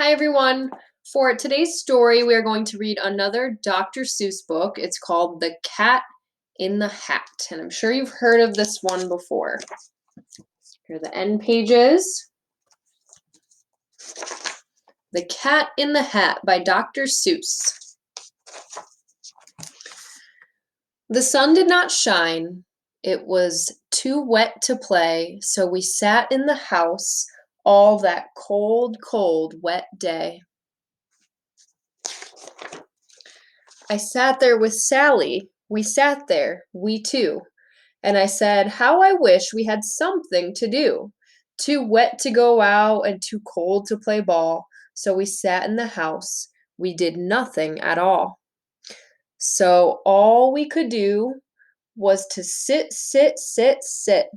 Hi everyone. For today's story, we are going to read another Dr. Seuss book. It's called The Cat in the Hat, and I'm sure you've heard of this one before. Here are the end pages. The Cat in the Hat by Dr. Seuss. The sun did not shine. It was too wet to play, so we sat in the house all that cold, cold, wet day. I sat there with Sally. We sat there, we two. And I said, how I wish we had something to do. Too wet to go out and too cold to play ball. So we sat in the house. We did nothing at all. So all we could do was to sit, sit, sit, sit.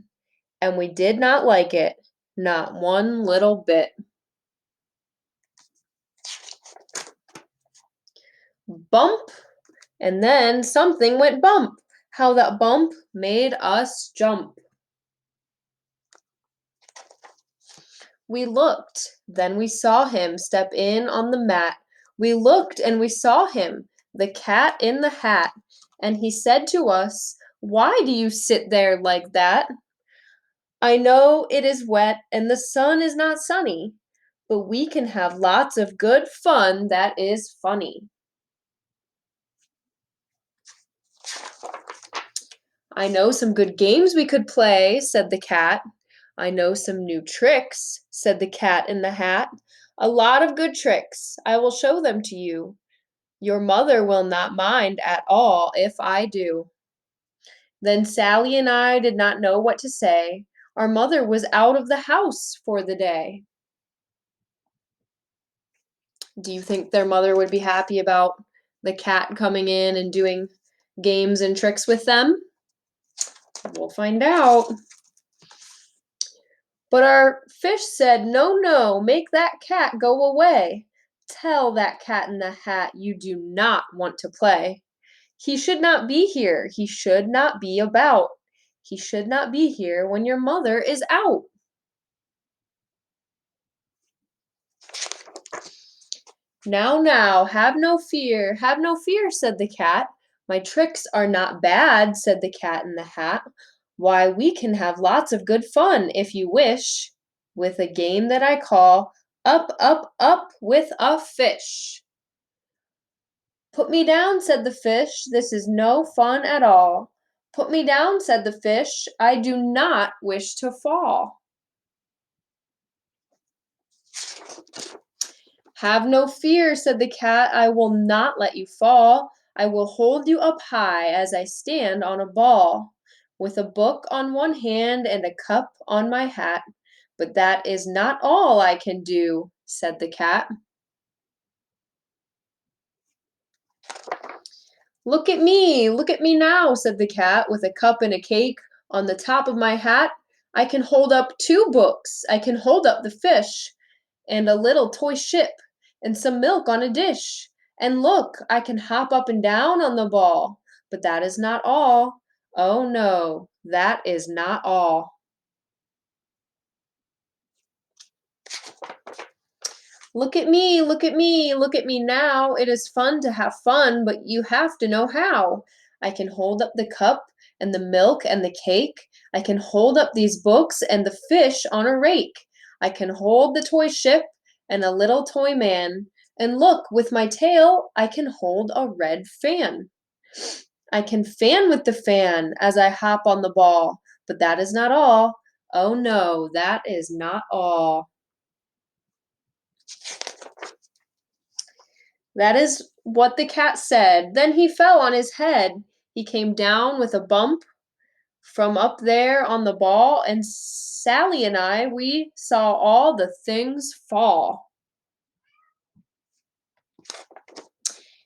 And we did not like it, not one little bit. Bump, and then something went bump. How that bump made us jump. We looked, then we saw him step in on the mat. We looked and we saw him, the cat in the hat. And he said to us, why do you sit there like that? I know it is wet and the sun is not sunny, but we can have lots of good fun that is funny. I know some good games we could play, said the cat. I know some new tricks, said the cat in the hat. A lot of good tricks. I will show them to you. Your mother will not mind at all if I do. Then Sally and I did not know what to say. Our mother was out of the house for the day. Do you think their mother would be happy about the cat coming in and doing games and tricks with them? We'll find out. But our fish said, no, no, make that cat go away. Tell that cat in the hat you do not want to play. He should not be here. He should not be about. He should not be here when your mother is out. Now, have no fear, said the cat. My tricks are not bad, said the cat in the hat. Why, we can have lots of good fun, if you wish, with a game that I call Up, Up, Up with a Fish. Put me down, said the fish. This is no fun at all. Put me down, said the fish. I do not wish to fall. Have no fear, said the cat. I will not let you fall. I will hold you up high as I stand on a ball, with a book on one hand and a cup on my hat. But that is not all I can do, said the cat. Look at me now, said the cat, with a cup and a cake on the top of my hat. I can hold up two books. I can hold up the fish, and a little toy ship, and some milk on a dish. And look, I can hop up and down on the ball. But that is not all. Oh no, that is not all. Look at me, look at me, look at me now. It is fun to have fun, but you have to know how. I can hold up the cup and the milk and the cake. I can hold up these books and the fish on a rake. I can hold the toy ship and a little toy man. And look, with my tail, I can hold a red fan. I can fan with the fan as I hop on the ball, but that is not all. Oh no, that is not all. That is what the cat said. Then he fell on his head. He came down with a bump from up there on the ball, and Sally and I, we saw all the things fall.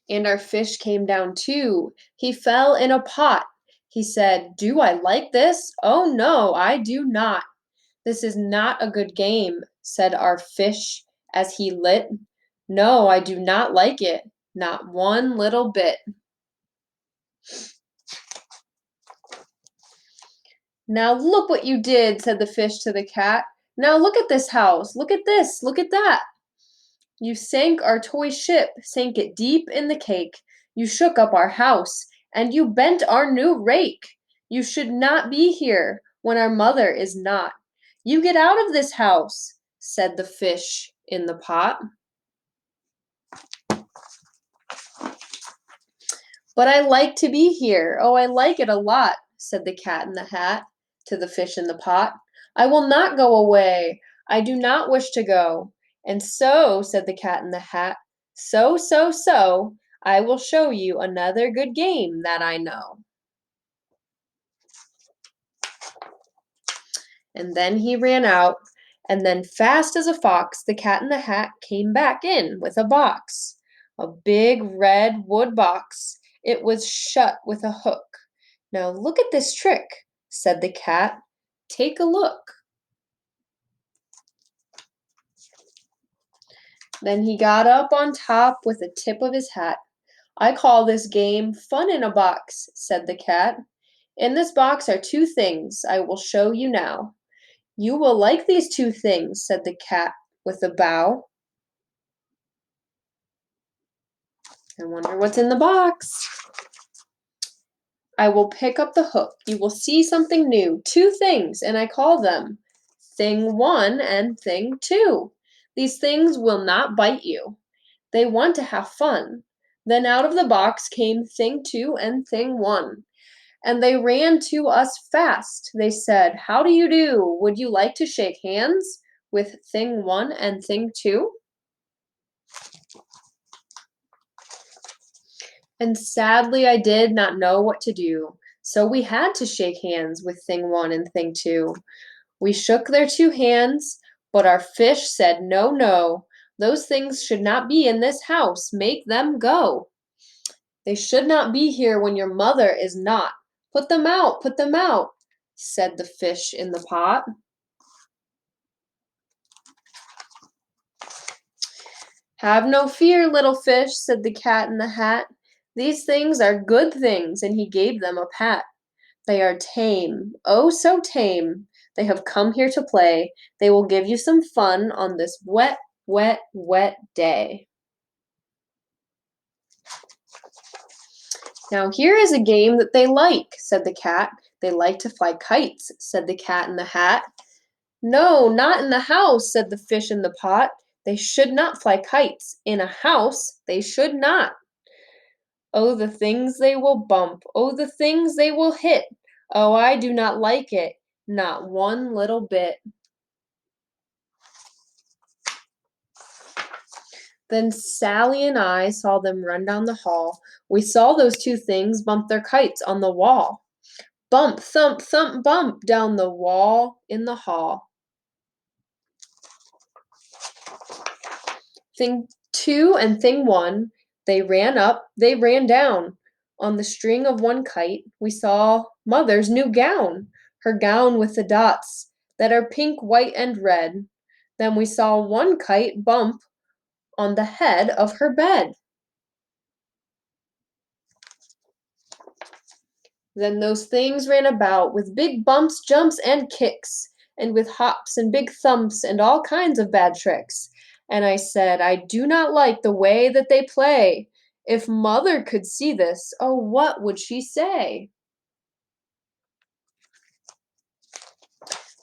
And our fish came down too. He fell in a pot. He said, do I like this? Oh no, I do not. This is not a good game, said our fish as he lit. No, I do not like it, not one little bit. Now look what you did, said the fish to the cat. Now look at this house. Look at this. Look at that. You sank our toy ship, sank it deep in the cake. You shook up our house, and you bent our new rake. You should not be here when our mother is not. You get out of this house, said the fish in the pot. But I like to be here. Oh, I like it a lot, said the cat in the hat to the fish in the pot. I will not go away. I do not wish to go. And so, said the cat in the hat, so, I will show you another good game that I know. And then he ran out, and then fast as a fox, the cat in the hat came back in with a box. A big red wood box. It was shut with a hook. Now look at this trick, said the cat. Take a look. Then he got up on top with the tip of his hat. I call this game fun in a box, said the cat. In this box are two things I will show you now. You will like these two things, said the cat with a bow. I wonder what's in the box. I will pick up the hook. You will see something new. Two things, and I call them Thing 1 and Thing 2. These things will not bite you. They want to have fun. Then out of the box came Thing 2 and Thing 1. And they ran to us fast. They said, How do you do? Would you like to shake hands with Thing 1 and Thing 2? And sadly, I did not know what to do. So we had to shake hands with Thing 1 and Thing 2. We shook their two hands, but our fish said, No, no. Those things should not be in this house. Make them go. They should not be here when your mother is not. Put them out, said the fish in the pot. Have no fear, little fish, said the cat in the hat. These things are good things, and he gave them a pat. They are tame, oh so tame. They have come here to play. They will give you some fun on this wet, wet, wet day. Now here is a game that they like, said the cat. They like to fly kites, said the cat in the hat. No, not in the house, said the fish in the pot. They should not fly kites. In a house, they should not. Oh, the things they will bump. Oh, the things they will hit. Oh, I do not like it. Not one little bit. Then Sally and I saw them run down the hall. We saw those two things bump their kites on the wall. Bump, thump, thump, bump down the wall in the hall. Thing 2 and Thing 1, they ran up, they ran down. On the string of one kite, we saw Mother's new gown, her gown with the dots that are pink, white, and red. Then we saw one kite bump on the head of her bed. Then those things ran about with big bumps, jumps, and kicks, and with hops and big thumps and all kinds of bad tricks. And I said, I do not like the way that they play. If mother could see this, oh, what would she say?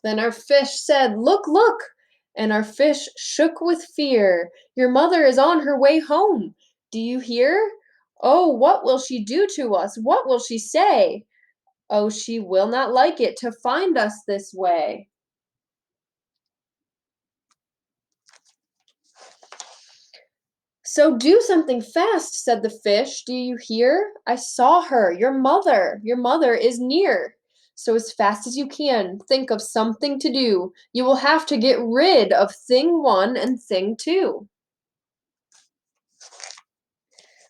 Then our fish said, Look, look! And our fish shook with fear. Your mother is on her way home. Do you hear? Oh, what will she do to us? What will she say? Oh, she will not like it to find us this way. So do something fast, said the fish. Do you hear? I saw her, your mother is near. So as fast as you can, think of something to do. You will have to get rid of Thing 1 and Thing 2.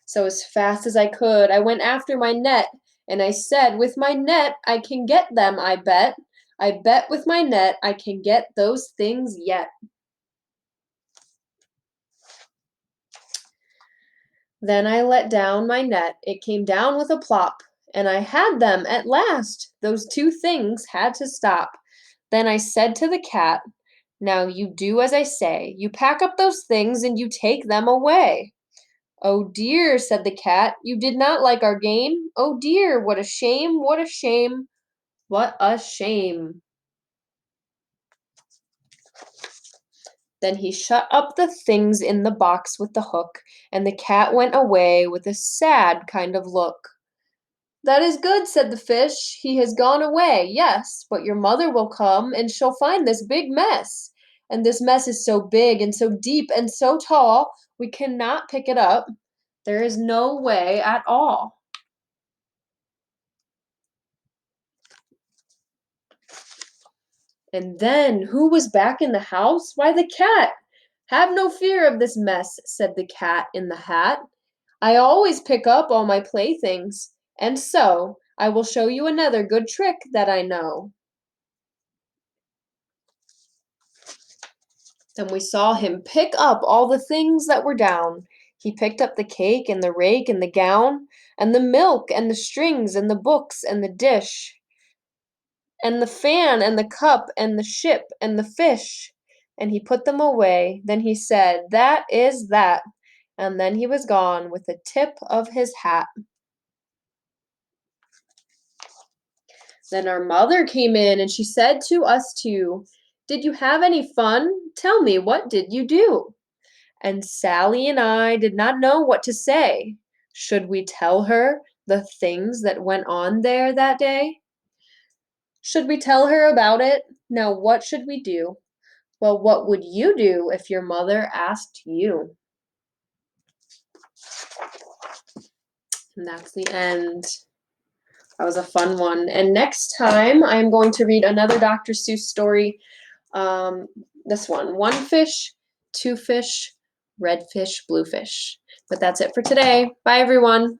So as fast as I could, I went after my net, and I said, with my net, I can get them, I bet. I bet with my net I can get those things yet. Then I let down my net. It came down with a plop, and I had them at last. Those two things had to stop. Then I said to the cat, Now you do as I say. You pack up those things and you take them away." "Oh dear," said the cat, "you did not like our game? Oh dear, what a shame, what a shame, what a shame." Then he shut up the things in the box with the hook, and the cat went away with a sad kind of look. "That is good," said the fish. "He has gone away, yes, but your mother will come, and she'll find this big mess. And this mess is so big and so deep and so tall, we cannot pick it up. There is no way at all." And then who was back in the house? Why, the cat. "Have no fear of this mess," said the cat in the hat. "I always pick up all my playthings, and so I will show you another good trick that I know." Then we saw him pick up all the things that were down. He picked up the cake and the rake and the gown, and the milk and the strings and the books and the dish, and the fan and the cup and the ship and the fish. And he put them away. Then he said, "That is that." And then he was gone with the tip of his hat. Then our mother came in and she said to us two, "Did you have any fun? Tell me, what did you do?" And Sally and I did not know what to say. Should we tell her the things that went on there that day? Should we tell her about it? Now, what should we do? Well, what would you do if your mother asked you? And that's the end. That was a fun one. And next time, I'm going to read another Dr. Seuss story. Um, this one fish, two fish, red fish, blue fish. But that's it for today. Bye, everyone.